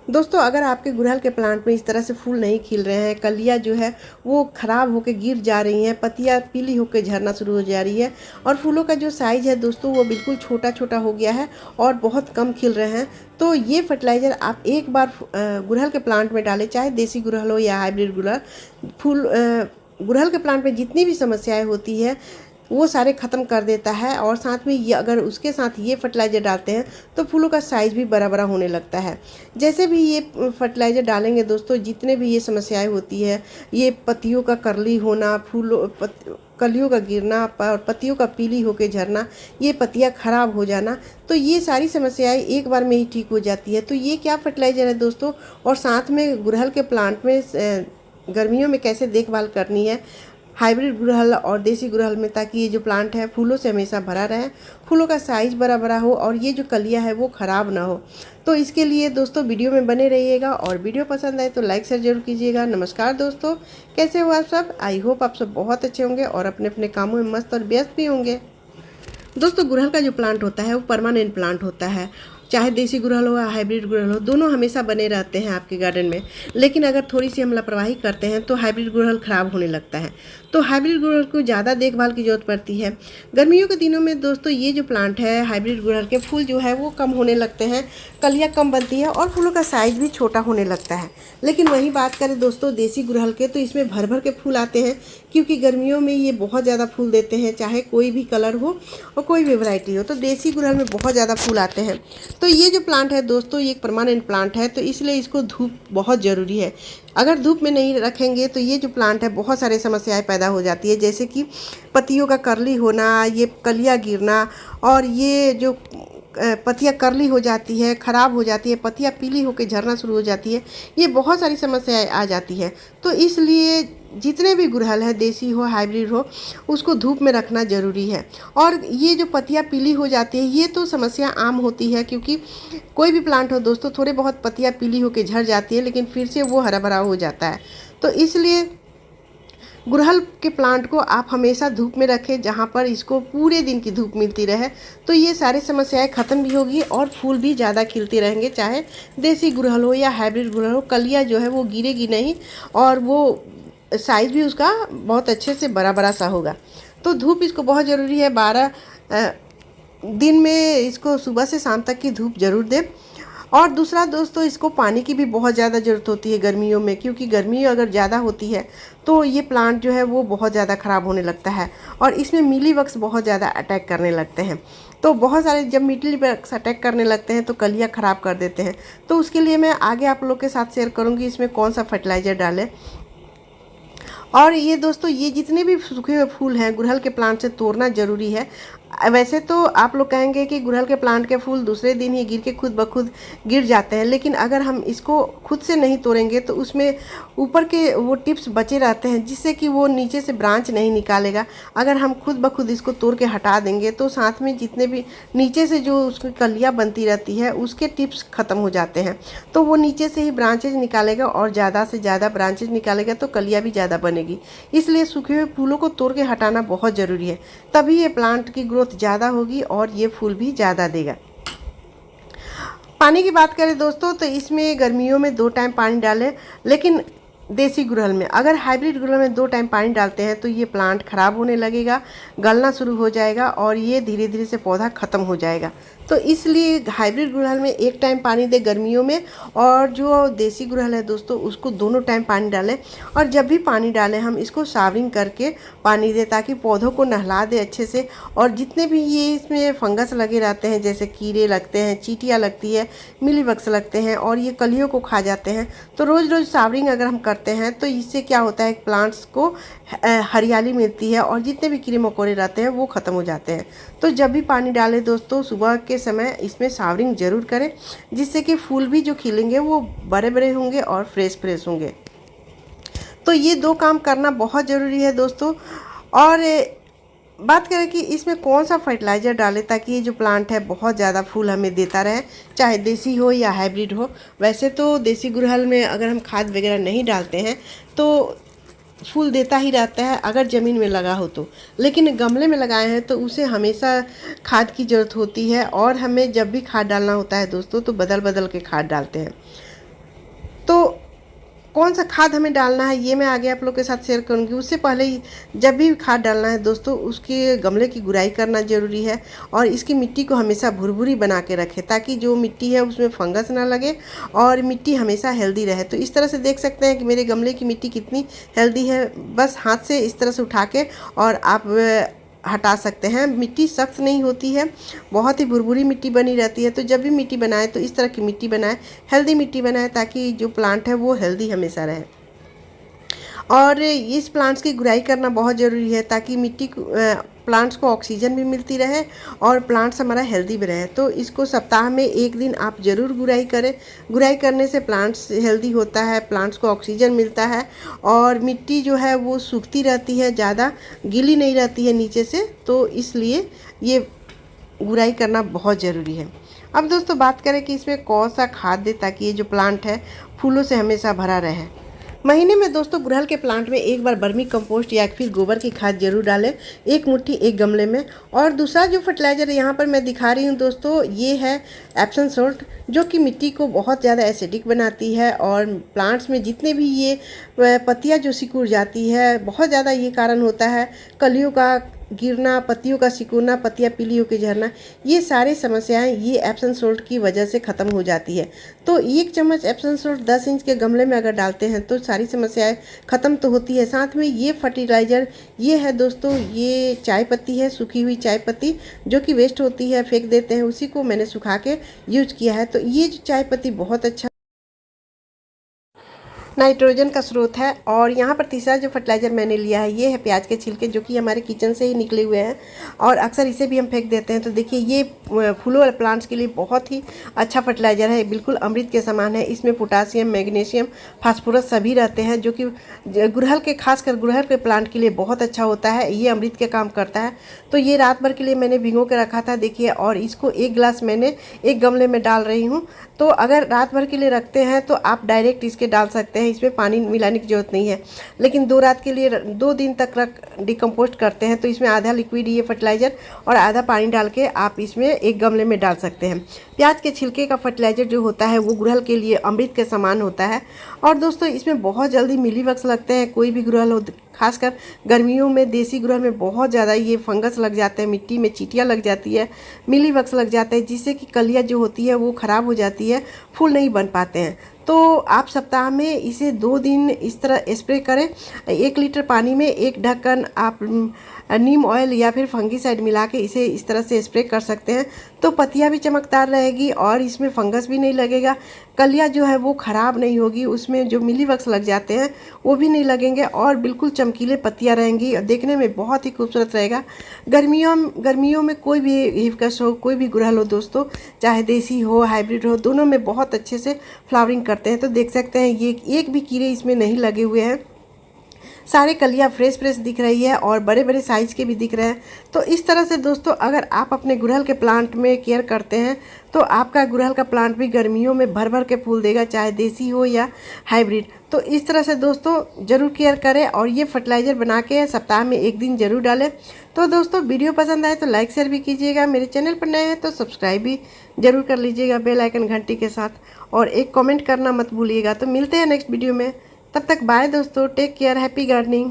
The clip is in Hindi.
दोस्तों अगर आपके गुड़हल के प्लांट में इस तरह से फूल नहीं खिल रहे हैं, कलियाँ जो है वो ख़राब होकर गिर जा रही हैं, पत्तियाँ पीली होकर झड़ना शुरू हो जा रही है और फूलों का जो साइज़ है दोस्तों वो बिल्कुल छोटा छोटा हो गया है और बहुत कम खिल रहे हैं, तो ये फर्टिलाइज़र आप एक बार गुड़हल के प्लांट में डालें, चाहे देसी गुड़हल हो या हाइब्रिड गुड़हल। गुड़हल के प्लांट में जितनी भी समस्याएं होती है वो सारे ख़त्म कर देता है और साथ में ये अगर उसके साथ ये फर्टिलाइज़र डालते हैं तो फूलों का साइज़ भी बड़ा बड़ा होने लगता है। जैसे भी ये फर्टिलाइज़र डालेंगे दोस्तों, जितने भी ये समस्याएं होती है, ये पत्तियों का करली होना, कलियों का गिरना और पत्तियों का पीली होकर झरना, ये पत्तियां खराब हो जाना, तो ये सारी समस्याएं एक बार में ही ठीक हो जाती है। तो ये क्या फर्टिलाइज़र है दोस्तों, और साथ में गुड़हल के प्लांट में गर्मियों में कैसे देखभाल करनी है हाइब्रिड गुड़हल और देसी गुड़हल में, ताकि ये जो प्लांट है फूलों से हमेशा भरा रहे, फूलों का साइज़ बड़ा बड़ा हो और ये जो कलियां है वो ख़राब ना हो। तो इसके लिए दोस्तों वीडियो में बने रहिएगा और वीडियो पसंद आए तो लाइक शेयर जरूर कीजिएगा। नमस्कार दोस्तों, कैसे हो आप सब? आई होप आप सब बहुत अच्छे होंगे और अपने अपने कामों में मस्त और व्यस्त भी होंगे। दोस्तों गुड़हल का जो प्लांट होता है वो परमानेंट प्लांट होता है, चाहे देसी गुड़हल हो या हाइब्रिड गुड़हल हो, दोनों हमेशा बने रहते हैं आपके गार्डन में। लेकिन अगर थोड़ी सी हम लापरवाही करते हैं तो हाइब्रिड गुड़हल ख़राब होने लगता है, तो हाइब्रिड गुड़हल को ज़्यादा देखभाल की ज़रूरत पड़ती है। गर्मियों के दिनों में दोस्तों ये जो प्लांट है हाइब्रिड गुड़हल के, फूल जो है वो कम होने लगते हैं, कलियाँ कम बनती है और फूलों का साइज़ भी छोटा होने लगता है। लेकिन वही बात करें दोस्तों देसी गुड़हल के, तो इसमें भर भर के फूल आते हैं, क्योंकि गर्मियों में ये बहुत ज़्यादा फूल देते हैं, चाहे कोई भी कलर हो और कोई भी वैरायटी हो, तो देसी गुड़हल में बहुत ज़्यादा फूल आते हैं। तो ये जो प्लांट है दोस्तों ये एक परमानेंट प्लांट है, तो इसलिए इसको धूप बहुत ज़रूरी है। अगर धूप में नहीं रखेंगे तो ये जो प्लांट है बहुत सारी समस्याएं पैदा हो जाती है, जैसे कि पत्तियों का करली होना, ये कलियां गिरना और ये जो पत्तियां करली हो जाती है, ख़राब हो जाती है, पत्तियां पीली होकर झड़ना शुरू हो जाती है, ये बहुत सारी समस्याएं आ जाती है। तो इसलिए जितने भी गुड़हल है, देसी हो हाइब्रिड हो, उसको धूप में रखना ज़रूरी है। और ये जो पत्तियां पीली हो जाती है ये तो समस्या आम होती है, क्योंकि कोई भी प्लांट हो दोस्तों थोड़े बहुत पत्तियां पीली होकर झड़ जाती है, लेकिन फिर से वो हरा भरा हो जाता है। तो इसलिए गुड़हल के प्लांट को आप हमेशा धूप में रखें, जहाँ पर इसको पूरे दिन की धूप मिलती रहे, तो ये सारी समस्याएं ख़त्म भी होगी और फूल भी ज़्यादा खिलते रहेंगे, चाहे देसी गुड़हल हो या हाइब्रिड गुड़हल हो। कलियाँ जो है वो गिरेगी नहीं और वो साइज़ भी उसका बहुत अच्छे से बड़ा बड़ा सा होगा। तो धूप इसको बहुत ज़रूरी है, 12 दिन में इसको सुबह से शाम तक की धूप ज़रूर दें। और दूसरा दोस्तों इसको पानी की भी बहुत ज़्यादा ज़रूरत होती है गर्मियों में, क्योंकि गर्मी अगर ज़्यादा होती है तो ये प्लांट जो है वो बहुत ज़्यादा ख़राब होने लगता है और इसमें मीलीबग्स बहुत ज़्यादा अटैक करने लगते हैं। तो बहुत सारे जब मीलीबग्स अटैक करने लगते हैं तो कलियाँ ख़राब कर देते हैं। तो उसके लिए मैं आगे आप लोग के साथ शेयर करूँगी इसमें कौन सा फर्टिलाइज़र डालें। और ये दोस्तों ये जितने भी सूखे हुए फूल हैं गुड़हल के प्लांट से तोड़ना ज़रूरी है। वैसे तो आप लोग कहेंगे कि गुड़हल के प्लांट के फूल दूसरे दिन ही गिर के खुद ब खुद गिर जाते हैं, लेकिन अगर हम इसको खुद से नहीं तोड़ेंगे तो उसमें ऊपर के वो टिप्स बचे रहते हैं, जिससे कि वो नीचे से ब्रांच नहीं निकालेगा। अगर हम खुद ब खुद इसको तोड़ के हटा देंगे तो साथ में जितने भी नीचे से जो उसकी कलियाँ बनती रहती है उसके टिप्स ख़त्म हो जाते हैं, तो वो नीचे से ही ब्रांचेज निकालेगा और ज़्यादा से ज़्यादा ब्रांचेज निकालेगा तो कलियाँ भी ज़्यादा बनेगी। इसलिए सूखे हुए फूलों को तोड़ के हटाना बहुत ज़रूरी है, तभी ये प्लांट की ग्रोथ ज़्यादा होगी और ये फूल भी ज़्यादा देगा। पानी की बात करें दोस्तों तो इसमें गर्मियों में 2 टाइम पानी डालें, लेकिन देसी गुड़हल में, अगर हाइब्रिड गुड़हल में 2 टाइम पानी डालते हैं तो ये प्लांट ख़राब होने लगेगा, गलना शुरू हो जाएगा और ये धीरे धीरे से पौधा ख़त्म हो जाएगा। तो इसलिए हाइब्रिड गुड़हल में 1 टाइम पानी दे गर्मियों में, और जो देसी गुड़हल है दोस्तों उसको दोनों टाइम पानी डालें। और जब भी पानी डालें हम इसको शावरिंग करके पानी दें, ताकि पौधों को नहला दे अच्छे से। और जितने भी ये इसमें फंगस लगे रहते हैं, जैसे कीड़े लगते हैं, चींटियाँ लगती है, मिलीबग्स लगते हैं और ये कलियों को खा जाते हैं, तो रोज़ रोज़ शावरिंग अगर हम करते हैं तो इससे क्या होता है प्लांट्स को हरियाली मिलती है और जितने भी कीड़े मकोड़े रहते हैं वो ख़त्म हो जाते हैं। तो जब भी पानी डालें दोस्तों सुबह के समय इसमें शावरिंग ज़रूर करें, जिससे कि फूल भी जो खिलेंगे वो बड़े बड़े होंगे और फ्रेश होंगे। तो ये 2 काम करना बहुत ज़रूरी है दोस्तों। और बात करें कि इसमें कौन सा फर्टिलाइज़र डालें ताकि ये जो प्लांट है बहुत ज़्यादा फूल हमें देता रहे, चाहे देसी हो या हाइब्रिड हो। वैसे तो देसी गुड़हल में अगर हम खाद वगैरह नहीं डालते हैं तो फूल देता ही रहता है अगर ज़मीन में लगा हो तो, लेकिन गमले में लगाए हैं तो उसे हमेशा खाद की ज़रूरत होती है और हमें जब भी खाद डालना होता है दोस्तों तो बदल बदल के खाद डालते हैं। तो कौन सा खाद हमें डालना है ये मैं आगे आप लोग के साथ शेयर करूंगी। उससे पहले ही जब भी खाद डालना है दोस्तों, उसके गमले की गुड़ाई करना ज़रूरी है और इसकी मिट्टी को हमेशा भुरभुरी बना के रखें ताकि जो मिट्टी है उसमें फंगस ना लगे और मिट्टी हमेशा हेल्दी रहे। तो इस तरह से देख सकते हैं कि मेरे गमले की मिट्टी कितनी हेल्दी है। बस हाथ से इस तरह से उठा के और आप हटा सकते हैं। मिट्टी सख्त नहीं होती है, बहुत ही भुरभुरी मिट्टी बनी रहती है। तो जब भी मिट्टी बनाए तो इस तरह की मिट्टी बनाए, हेल्दी मिट्टी बनाए ताकि जो प्लांट है वो हेल्दी हमेशा रहे। और इस प्लांट्स की गुड़ाई करना बहुत ज़रूरी है ताकि मिट्टी प्लांट्स को ऑक्सीजन भी मिलती रहे और प्लांट्स हमारा हेल्दी भी रहे। तो इसको सप्ताह में एक दिन आप ज़रूर गुड़ाई करें। गुड़ाई करने से प्लांट्स हेल्दी होता है, प्लांट्स को ऑक्सीजन मिलता है और मिट्टी जो है वो सूखती रहती है, ज़्यादा गीली नहीं रहती है नीचे से। तो इसलिए ये गुड़ाई करना बहुत ज़रूरी है। अब दोस्तों बात करें कि इसमें कौन सा खाद दें ताकि ये जो प्लांट है फूलों से हमेशा भरा रहे। महीने में दोस्तों गुड़हल के प्लांट में एक बार वर्मी कंपोस्ट या फिर गोबर की खाद जरूर डालें, एक मुट्ठी एक गमले में। और दूसरा जो फर्टिलाइज़र यहाँ पर मैं दिखा रही हूँ दोस्तों, ये है एप्सम सॉल्ट, जो कि मिट्टी को बहुत ज़्यादा एसिडिक बनाती है और प्लांट्स में जितने भी ये पत्तियाँ जो सिकुड़ जाती है, बहुत ज़्यादा ये कारण होता है कलियों का गिरना, पत्तियों का सिकुड़ना, पत्तियाँ पीली होकर झरना, ये सारी समस्याएं ये एप्सम सॉल्ट की वजह से ख़त्म हो जाती है। तो 1 चम्मच एप्सम सॉल्ट 10 इंच के गमले में अगर डालते हैं तो सारी समस्याएं ख़त्म तो होती है। साथ में ये फर्टिलाइज़र ये है दोस्तों, ये चाय पत्ती है, सूखी हुई चाय पत्ती जो कि वेस्ट होती है, फेंक देते हैं, उसी को मैंने सुखा के यूज किया है। तो ये जो चाय पत्ती बहुत अच्छा नाइट्रोजन का स्रोत है। और यहाँ पर तीसरा जो फर्टिलाइज़र मैंने लिया है ये है प्याज के छिलके, जो कि हमारे किचन से ही निकले हुए हैं और अक्सर इसे भी हम फेंक देते हैं। तो देखिए ये फूलों वाले प्लांट्स के लिए बहुत ही अच्छा फर्टिलाइज़र है, बिल्कुल अमृत के समान है। इसमें पोटासियम, मैग्नीशियम, फास्फोरस सभी रहते हैं, जो कि गुड़हल के खासकर गुड़हल के प्लांट के लिए बहुत अच्छा होता है। ये अमृत के काम करता है। तो ये रात भर के लिए मैंने भिगो के रखा था देखिए, और इसको 1 गिलास मैंने एक गमले में डाल रही हूँ। तो अगर रात भर के लिए रखते हैं तो आप डायरेक्ट इसके डाल सकते हैं, इसमें पानी मिलाने की ज़रूरत नहीं है। लेकिन 2 रात के लिए 2 दिन तक रख डिकम्पोस्ट करते हैं तो इसमें आधा लिक्विड ये फर्टिलाइज़र और आधा पानी डाल के आप इसमें एक गमले में डाल सकते हैं। प्याज के छिलके का फर्टिलाइज़र जो होता है वो गुड़हल के लिए अमृत के समान होता है। और दोस्तों इसमें बहुत जल्दी मिलीबग्स लगते हैं, कोई भी गुड़हल हो, खासकर गर्मियों में देसी गुड़हल में बहुत ज़्यादा ये फंगस लग जाते हैं, मिट्टी में चींटियाँ लग जाती है, मिलीबग्स लग जाते हैं, जिससे कि कलियाँ जो होती है वो ख़राब हो जाती है, फूल नहीं बन पाते हैं। तो आप सप्ताह में इसे 2 दिन इस तरह स्प्रे करें। 1 लीटर पानी में 1 ढक्कन आप नीम ऑयल या फिर फंगीसाइड मिला के इसे इस तरह से स्प्रे कर सकते हैं। तो पत्तियां भी चमकदार रहेगी और इसमें फंगस भी नहीं लगेगा, कलियां जो है वो ख़राब नहीं होगी, उसमें जो मिलीबग्स लग जाते हैं वो भी नहीं लगेंगे और बिल्कुल चमकीले पत्तियां रहेंगी और देखने में बहुत ही खूबसूरत रहेगा। गर्मियों में कोई भी हिबिस्कस हो, कोई भी गुड़हल हो दोस्तों, चाहे देसी हो हाइब्रिड हो, दोनों में बहुत अच्छे से फ्लावरिंग करते हैं। तो देख सकते हैं ये एक भी कीड़े इसमें नहीं लगे हुए हैं, सारे कलियाँ फ्रेश दिख रही है और बड़े बड़े साइज़ के भी दिख रहे हैं। तो इस तरह से दोस्तों अगर आप अपने गुड़हल के प्लांट में केयर करते हैं तो आपका गुड़हल का प्लांट भी गर्मियों में भर के फूल देगा, चाहे देसी हो या हाइब्रिड। तो इस तरह से दोस्तों ज़रूर केयर करें और ये फर्टिलाइज़र बना के सप्ताह में 1 दिन ज़रूर डालें। तो दोस्तों वीडियो पसंद आए तो लाइक शेयर भी कीजिएगा, मेरे चैनल पर नए हैं तो सब्सक्राइब भी ज़रूर कर लीजिएगा बेल आइकन घंटी के साथ, और एक कमेंट करना मत भूलिएगा। तो मिलते हैं नेक्स्ट वीडियो में, तब तक बाय दोस्तों, टेक केयर, हैप्पी गार्डनिंग।